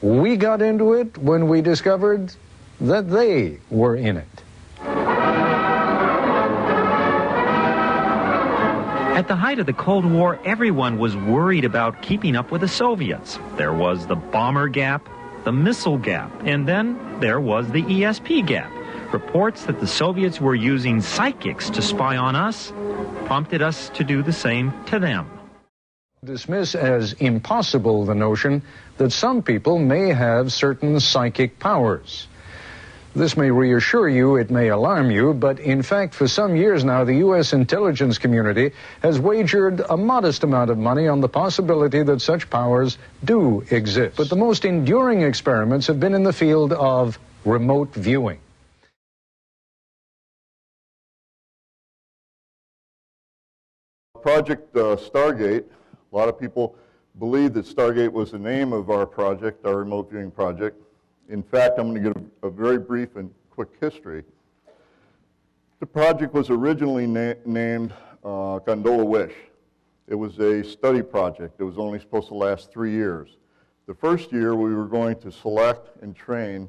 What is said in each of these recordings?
We got into it when we discovered that they were in it. At the height of the Cold War, everyone was worried about keeping up with the Soviets. There was the bomber gap, the missile gap, and then there was the ESP gap. Reports that the Soviets were using psychics to spy on us prompted us to do the same to them. Dismiss as impossible the notion that some people may have certain psychic powers. This may reassure you, it may alarm you, but in fact, for some years now, the U.S. intelligence community has wagered a modest amount of money on the possibility that such powers do exist. But the most enduring experiments have been in the field of remote viewing. Project Stargate, a lot of people believe that Stargate was the name of our project, our remote viewing project. In fact, I'm going to give a very brief and quick history. The project was originally named Gondola Wish. It was a study project. It was only supposed to last 3 years. The first year we were going to select and train,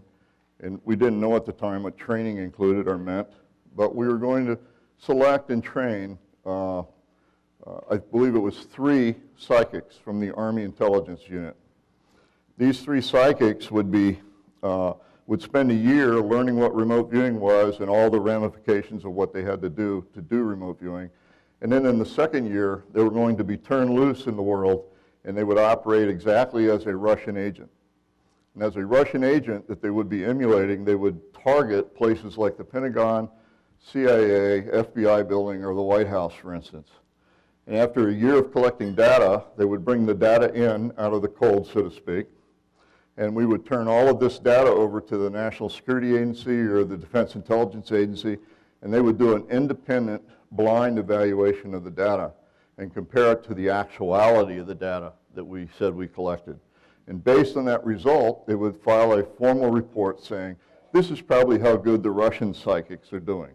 and we didn't know at the time what training included or meant, but we were going to select and train, I believe it was 3 psychics from the Army Intelligence Unit. These 3 psychics would spend a year learning what remote viewing was and all the ramifications of what they had to do remote viewing. And then in the second year, they were going to be turned loose in the world, and they would operate exactly as a Russian agent. And as a Russian agent that they would be emulating, they would target places like the Pentagon, CIA, FBI building, or the White House, for instance. And after a year of collecting data, they would bring the data in out of the cold, so to speak, and we would turn all of this data over to the National Security Agency or the Defense Intelligence Agency, and they would do an independent, blind evaluation of the data and compare it to the actuality of the data that we said we collected. And based on that result, they would file a formal report saying, this is probably how good the Russian psychics are doing.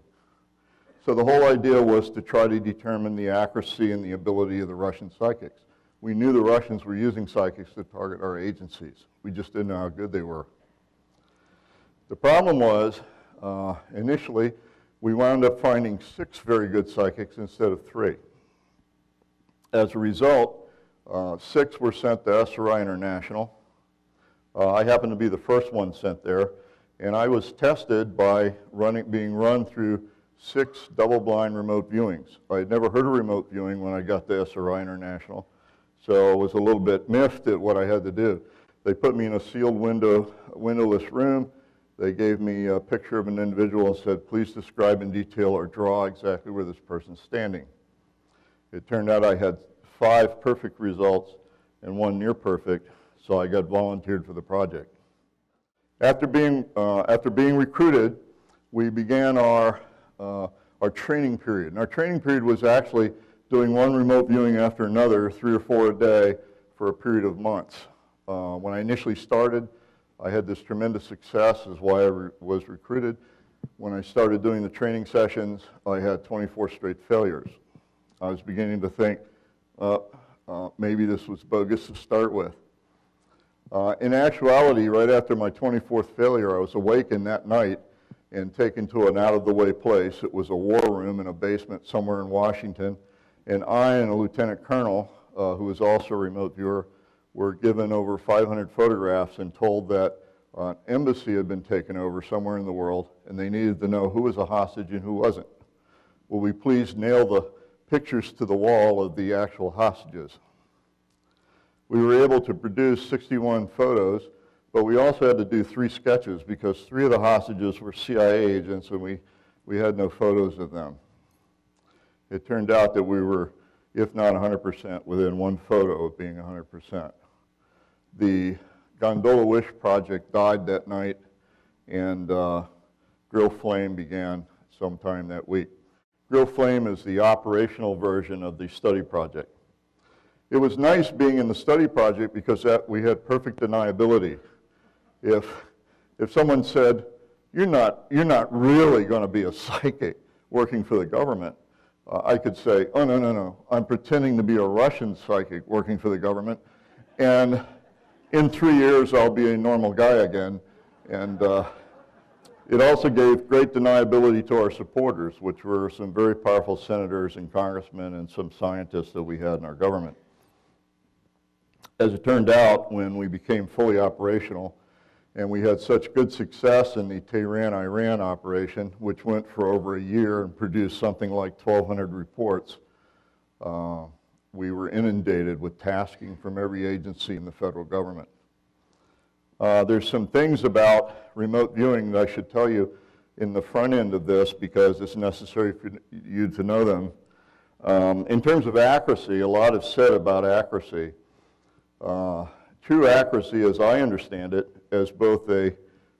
So the whole idea was to try to determine the accuracy and the ability of the Russian psychics. We knew the Russians were using psychics to target our agencies. We just didn't know how good they were. The problem was, initially, we wound up finding 6 very good psychics instead of 3. As a result, 6 were sent to SRI International. I happened to be the first one sent there, and I was tested by being run through 6 double-blind remote viewings. I had never heard of remote viewing when I got to SRI International, so I was a little bit miffed at what I had to do. They put me in a sealed windowless room. They gave me a picture of an individual and said, please describe in detail or draw exactly where this person's standing. It turned out I had 5 perfect results and 1 near perfect, so I got volunteered for the project. After being recruited, we began our training period. And our training period was actually doing one remote viewing after another, 3 or 4 a day, for a period of months. When I initially started, I had this tremendous success, is why I was recruited. When I started doing the training sessions, I had 24 straight failures. I was beginning to think, maybe this was bogus to start with. In actuality, right after my 24th failure, I was awakened that night and taken to an out-of-the-way place. It was a war room in a basement somewhere in Washington. And I and a lieutenant colonel, who was also a remote viewer, were given over 500 photographs and told that an embassy had been taken over somewhere in the world, and they needed to know who was a hostage and who wasn't. Will we please nail the pictures to the wall of the actual hostages? We were able to produce 61 photos, but we also had to do 3 sketches because 3 of the hostages were CIA agents, and we had no photos of them. It turned out that we were, if not 100%, within 1 photo of being 100%. The Gondola Wish project died that night, and Grill Flame began sometime that week. Grill Flame is the operational version of the study project. It was nice being in the study project because we had perfect deniability. If someone said, you're not really going to be a psychic working for the government, I could say, oh, no, I'm pretending to be a Russian psychic working for the government, and in 3 years I'll be a normal guy again. And it also gave great deniability to our supporters, which were some very powerful senators and congressmen and some scientists that we had in our government. As it turned out, when we became fully operational, and we had such good success in the Tehran-Iran operation, which went for over a year and produced something like 1,200 reports, we were inundated with tasking from every agency in the federal government. There's some things about remote viewing that I should tell you in the front end of this because it's necessary for you to know them. In terms of accuracy, a lot is said about accuracy. True accuracy, as I understand it, as both a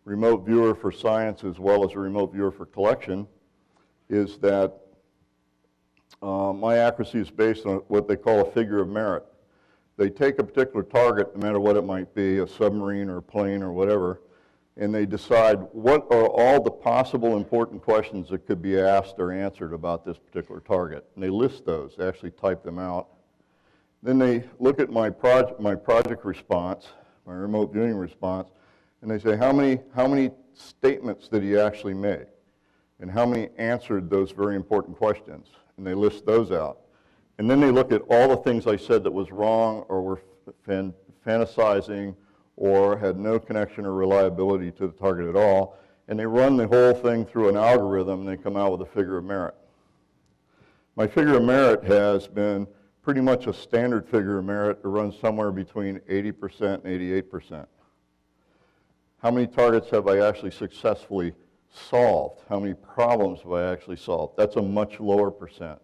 remote viewer for science as well as a remote viewer for collection, is that my accuracy is based on what they call a figure of merit. They take a particular target, no matter what it might be, a submarine or a plane or whatever, and they decide what are all the possible important questions that could be asked or answered about this particular target. And they list those, they actually type them out. Then they look at my project response, my remote viewing response, and they say, how many statements did he actually make? And how many answered those very important questions? And they list those out. And then they look at all the things I said that was wrong or were fantasizing or had no connection or reliability to the target at all, and they run the whole thing through an algorithm and they come out with a figure of merit. My figure of merit has been pretty much a standard figure of merit. It runs somewhere between 80% and 88%. How many targets have I actually successfully solved? How many problems have I actually solved? That's a much lower percent.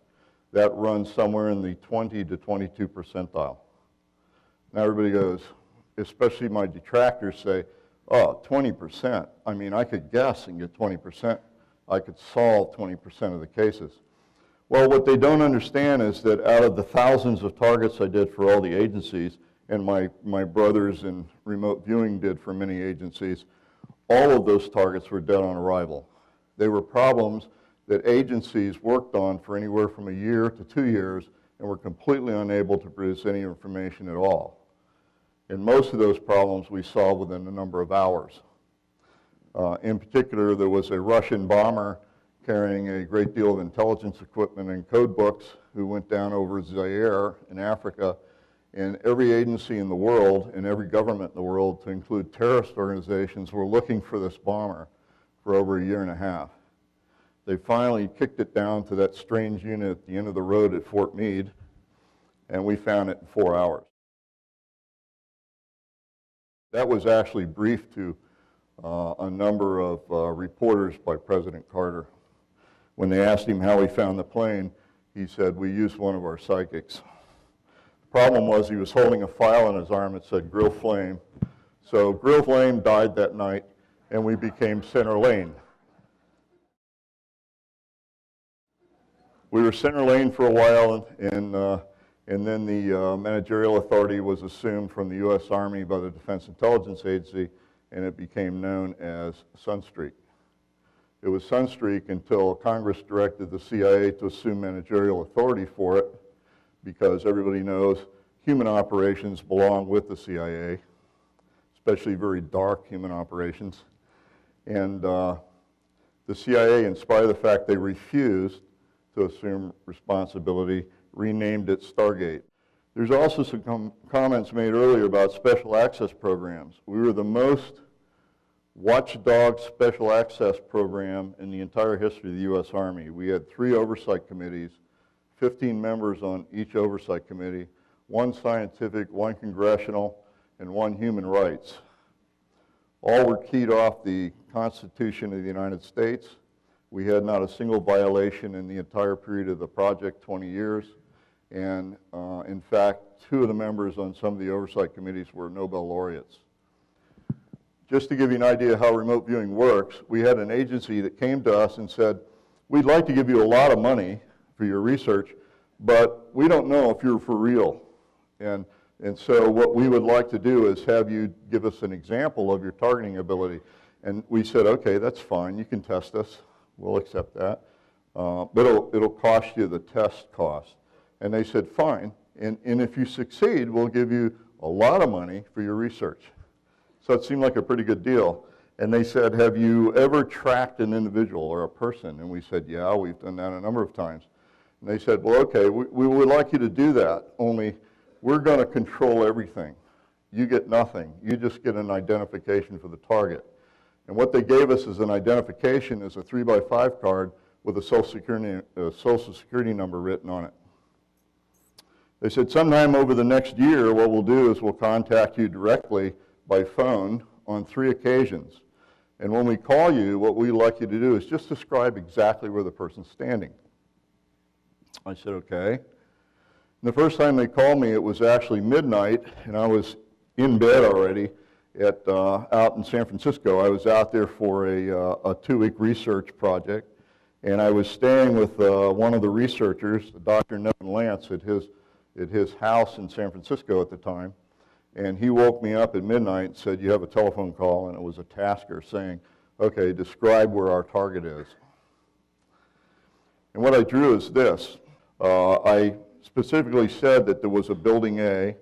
That runs somewhere in the 20 to 22 percentile. Now everybody goes, especially my detractors say, oh, 20%. I mean, I could guess and get 20%. I could solve 20% of the cases. Well, what they don't understand is that out of the thousands of targets I did for all the agencies, and my brothers in remote viewing did for many agencies, all of those targets were dead on arrival. They were problems that agencies worked on for anywhere from a year to 2 years and were completely unable to produce any information at all. And most of those problems we solved within a number of hours. In particular, there was a Russian bomber carrying a great deal of intelligence equipment and code books who went down over Zaire in Africa, and every agency in the world and every government in the world, to include terrorist organizations, were looking for this bomber for over a year and a half. They finally kicked it down to that strange unit at the end of the road at Fort Meade, and we found it in 4 hours. That was actually briefed to a number of reporters by President Carter. When they asked him how he found the plane, he said, we used one of our psychics. The problem was he was holding a file in his arm that said Grill Flame. So Grill Flame died that night, and we became Center Lane. We were Center Lane for a while, and then the managerial authority was assumed from the U.S. Army by the Defense Intelligence Agency, and it became known as Sunstreak. It was Sunstreak until Congress directed the CIA to assume managerial authority for it, because everybody knows human operations belong with the CIA, especially very dark human operations. And the CIA, in spite of the fact they refused to assume responsibility, renamed it Stargate. There's also some comments made earlier about special access programs. We were the most watchdog special access program in the entire history of the U.S. Army. We had 3 oversight committees, 15 members on each oversight committee, 1 scientific, 1 congressional, and 1 human rights. All were keyed off the Constitution of the United States. We had not a single violation in the entire period of the project, 20 years. And in fact, 2 of the members on some of the oversight committees were Nobel laureates. Just to give you an idea how remote viewing works, we had an agency that came to us and said, we'd like to give you a lot of money for your research, but we don't know if you're for real. And so what we would like to do is have you give us an example of your targeting ability. And we said, okay, that's fine, you can test us. We'll accept that. But it'll cost you the test cost. And they said, fine. And if you succeed, we'll give you a lot of money for your research. So it seemed like a pretty good deal. And they said, have you ever tracked an individual or a person? And we said, yeah, we've done that a number of times. And they said, well, okay, we would like you to do that, only we're going to control everything. You get nothing. You just get an identification for the target. And what they gave us as an identification is a 3x5 card with a Social Security number written on it. They said, sometime over the next year, what we'll do is we'll contact you directly by phone on 3 occasions. And when we call you, what we'd like you to do is just describe exactly where the person's standing. I said, okay. And the first time they called me, it was actually midnight, and I was in bed already out in San Francisco. I was out there for a 2-week research project, and I was staying with one of the researchers, Dr. Nevin Lance, at his house in San Francisco at the time. And he woke me up at midnight and said, you have a telephone call, and it was a tasker saying, okay, describe where our target is. And what I drew is this. I specifically said that there was a building A,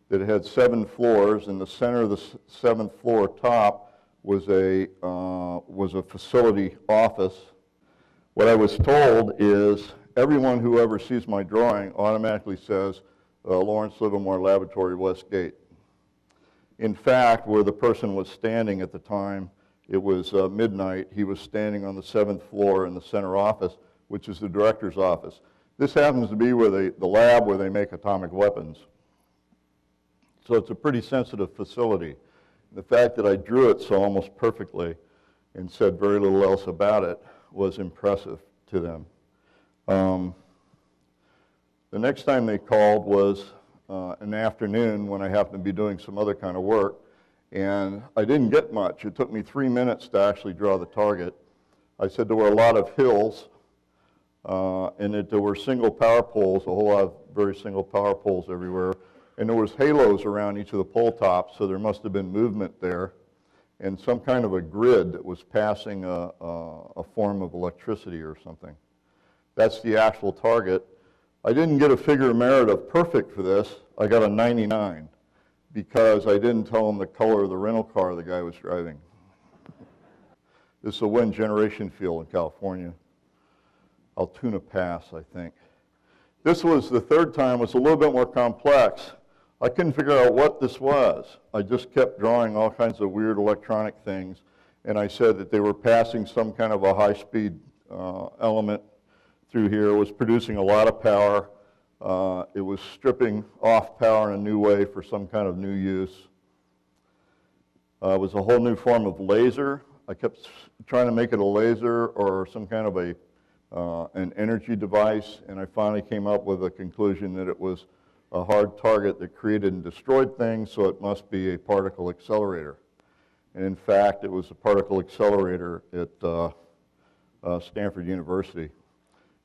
that it had 7 floors, and the center of the 7th floor top was a facility office. What I was told is everyone who ever sees my drawing automatically says Lawrence Livermore Laboratory, West Gate. In fact, where the person was standing at the time, it was midnight. He was standing on the 7th floor in the center office, which is the director's office. This happens to be where the lab where they make atomic weapons. So it's a pretty sensitive facility. The fact that I drew it so almost perfectly and said very little else about it was impressive to them. The next time they called was an afternoon when I happened to be doing some other kind of work, and I didn't get much. It took me 3 minutes to actually draw the target. I said there were a lot of hills, and that there were single power poles, a whole lot of very single power poles everywhere, and there was halos around each of the pole tops, so there must have been movement there, and some kind of a grid that was passing a form of electricity or something. That's the actual target. I didn't get a figure of merit of perfect for this. I got a 99 because I didn't tell him the color of the rental car the guy was driving. This is a wind generation field in California. Altoona Pass, I think. This was the third time. It was a little bit more complex. I couldn't figure out what this was. I just kept drawing all kinds of weird electronic things, and I said that they were passing some kind of a high-speed element through here. It was producing a lot of power. It was stripping off power in a new way for some kind of new use. It was a whole new form of laser. I kept trying to make it a laser or some kind of an energy device, and I finally came up with a conclusion that it was a hard target that created and destroyed things, so it must be a particle accelerator. And in fact, it was a particle accelerator at Stanford University.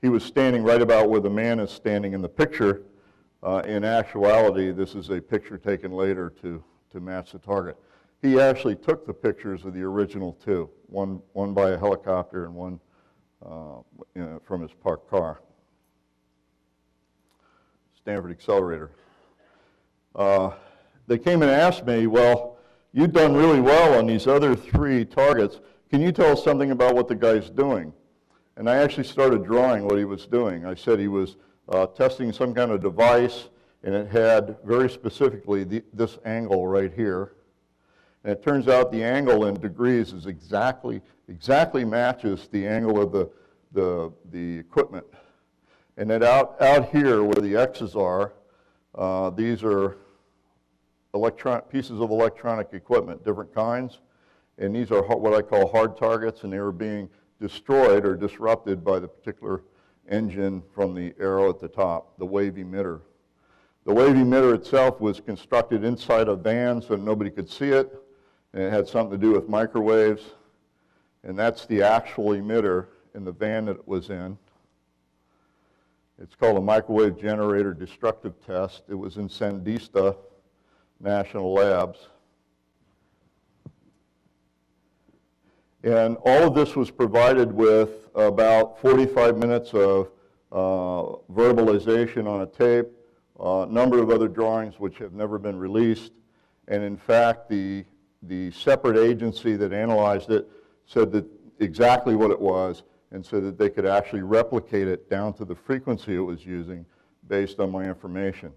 He was standing right about where the man is standing in the picture. In actuality, this is a picture taken later to match the target. He actually took the pictures of the original 2, one by a helicopter and one from his parked car. Stanford Accelerator. They came and asked me, well, you've done really well on these other 3 targets. Can you tell us something about what the guy's doing? And I actually started drawing what he was doing. I said he was testing some kind of device, and it had very specifically this angle right here. And it turns out the angle in degrees is exactly matches the angle of the equipment. And then out here where the X's are, these are pieces of electronic equipment, different kinds. And these are what I call hard targets, and they were being destroyed or disrupted by the particular engine from the arrow at the top, the wave emitter. The wave emitter itself was constructed inside a van so nobody could see it, and it had something to do with microwaves. And that's the actual emitter in the van that it was in. It's called a microwave generator destructive test. It was in Sandista National Labs. And all of this was provided with about 45 minutes of verbalization on a tape, a number of other drawings which have never been released. And in fact, the separate agency that analyzed it said that exactly what it was, and so that they could actually replicate it down to the frequency it was using based on my information.